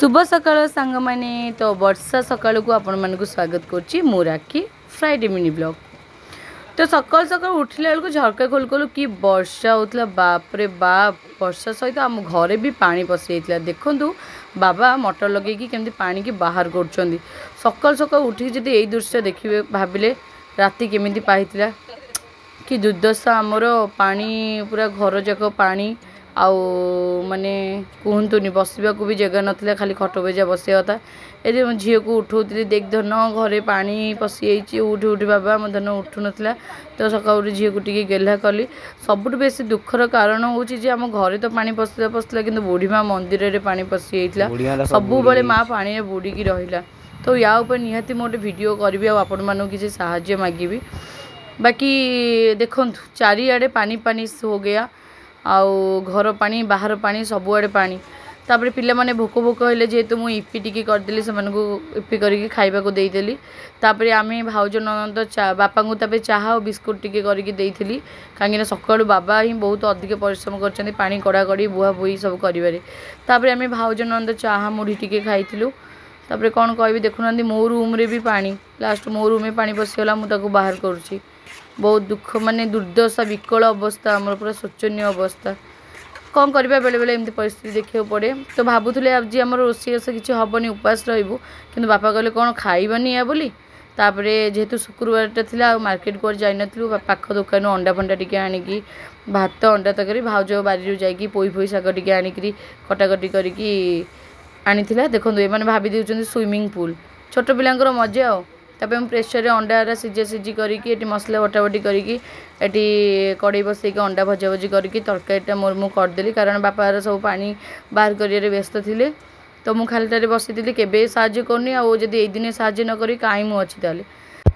शुभ सकाळ सांग माने तो वर्षा सकाळ को आपण मानक स्वागत करछि मो राखी फ्राइडे मिनी ब्लॉग। तो सकाल सकाल उठिला बेलू झरका खोल खोल कि वर्षा होता बाप रे बाप वर्षा सहित आम घरे भी पानी पशि जाता। देखु बाबा मोटर लगे केमती पानी की बाहर कर सकाल सकाल उठी जदि यही दृश्य देखिए भाविले राति केमिति पाइथिला कि दुर्दशा आमर पानी पूरा घर जाक पानी आउ माने कहतुनि बसवा भी जगह नाला खाली खट बेजा बसिया था। ये झील को उठाऊली देख धन घरे पानी पशि उठी उठी बाबा मो धन उठू नाला तो सका झील को टी गेला कली। सबुठ बेसी दुखर कारण हूँ आम घरे तो पानी पशा पशा कि बुढ़ी माँ मंदिर में पानी पशि जाता सब बेले माँ पानी में बुड़ीकी रहा। तो या निहाती मोटे वीडियो करी आपण मानू किसी साहाय्य मागिबी। बाकी देखो चारिआडे पानी पानी हो गया आउ घर पानी बाहर पानी सबुआड़े पानी। तापर पिला माने भोक भोक हेले जेहेतु मु इपी टिकी करदेली से मानकु इपी करके खाइबा को देइदेली। तापर आमे भाउज ननद बापा को तापर चाहा और बिस्कुट टिके करके देइथिली काहेकि सकाळु बाबा ही बहुत अधिक परिश्रम करछन्ती पानी कड़ा कड़ी बुहा बुही सब करिबारे। तापर आमे भाउज ननद चाहा मुढ़ी टिके खाइथिलु। तापर कौन कहबी देखुना मो रूम रे भी पानी लास्ट मो रूम में पानी पशिगला मुझे बाहर करुँची। बहुत दुख माने दुर्दशा विकल अवस्था आमर पूरा शोचनीय अवस्था कौन करवा बेले बेले एमती परिस्थिति देखा पड़े। तो भावुले आज आम रोषेई किसी हेनी उपास रही कि बापा कहले कौन खाइबानी या बोली। तापर जेहेतु शुक्रवार था मार्केट को जाई नथलु पाख दुकान अंडा फंडा टिके आनिकी भात अंडा तरकारी भाउज बारी जाइकी पोई फोई शाग टिके आनिकी कटाकटी करिकी आनी। देखो ये भाभी देउछन्ती स्विमिंग पूल छोट पिलांकर मजा आ। तब प्रेसर अंडा सीझे सीझी करके मसला बटाबटी करके कड़े बसैक अंडा भजा भजी करके तरकारीटा मोर मु करदेली कारण बापार सब पानी बाहर कर व्यस्त थे। तो मुझे खालीटारे बसी केबे साहाଯ୍य करनी आदि यही दिन साहाଯ୍य न करी कहीं मुझे ताले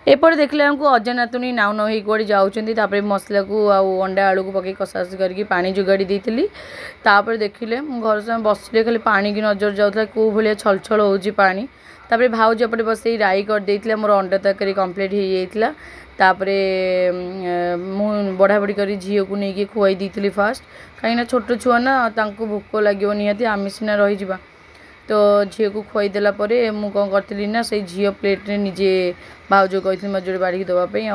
एपटे देखले हमको अजा नातुणी नाउ न हो कड़े जाऊँच मसला को आउ अंडा आलू को पकई कषाकषि करके पानी जोगाड़ी देती। तापर देखिले घर से बसले खाली पानी की नजर जाऊला कौ भाया छल छल हो पानी। तापर भाउज एपटे बसई राई कर मोर अंडा तरकारी कम्प्लीट हो जाता। तापर मु बढ़ा बढ़ी कर झील को लेकिन खुआई दी फास्ट कहीं छोट छुआ ना भोक लगे निहाती आम सीना रही। तो झील को खुआई देला परे मु कौन करी ना से झील प्लेट रे निजे भाउज कही मजोड़े बाड़ी देवाई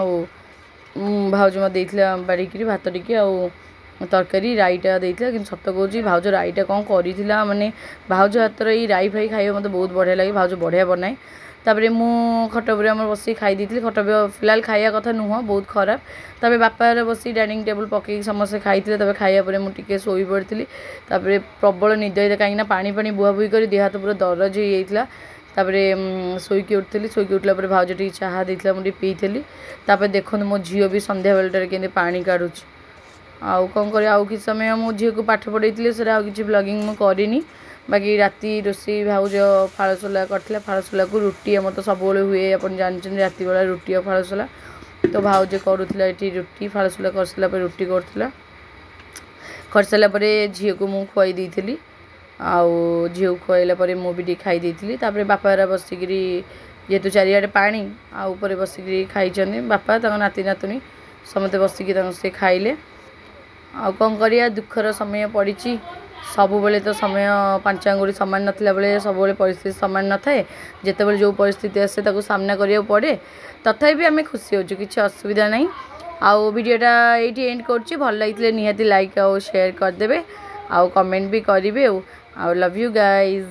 भाउज मत देता बाड़ी भात टिके तरकारी राईटा देता कि सत कौच भाउज राईटा कौन करा माने भाउज हाथ ये राई फाई खाइबा मत बहुत बढ़िया लगे भाउज बढ़िया बनाए। तापर मु खटपर आम बस खाई दी खटप फिलहाल खाया कथा नुह बहुत खराब। तापर बापार बस डाइनिंग टेबल पकई समस्त खाई तब खाया मुझे शोई पड़ी। तापर प्रबल निद होता कहीं पानी पानी बुहा बुही कर देह हाथ पूरा दरज हो जाता। तापर शोईकी उठली शोईकी उठला भाउज टी चाहा देता मुझे पीली। तापर देखो मो झील भी संध्या बेलटार के पानी काढ़ुच आउ कौन कर आउ कि समय मो झील को पाठ पढ़े से आउ कि ब्लॉगिंग मुझे करनी। बाकी राति रोषे भाउज फाड़सोला करथिला फाड़सोला को रुटी आम तो सब हुए आप जानते राति बेला रुटी और फाड़सोला। तो भाउज करुला ये रुटी फाड़सोला कर सारा रुटी कर सारापर झील को मुझे खुआई देती आउ झील खुआला मुझे खाई देती। तापर बापा बसिक जेहेतु चारिआडे पानी आउे बसिक खाई बापा नाती नातुणी समस्त बसिक से खाइले। आ कौन करिया दुखर समय पड़ी सब बेले तो समय पांच आंगुरी सामान नथिला बेले सब बेले परिस्थिति सामान न थाए जिते बेले जो परिस्थिति आसे ताको सामना करिया पड़े। तथापि आम खुशी होचु किसी असुविधा नहीं। आउ वीडियोटा ये एंड कर भल लगे निहाती लाइक और शेयर करदे आउ कमेंट भी करेंगे। आउ लव यू गाइज।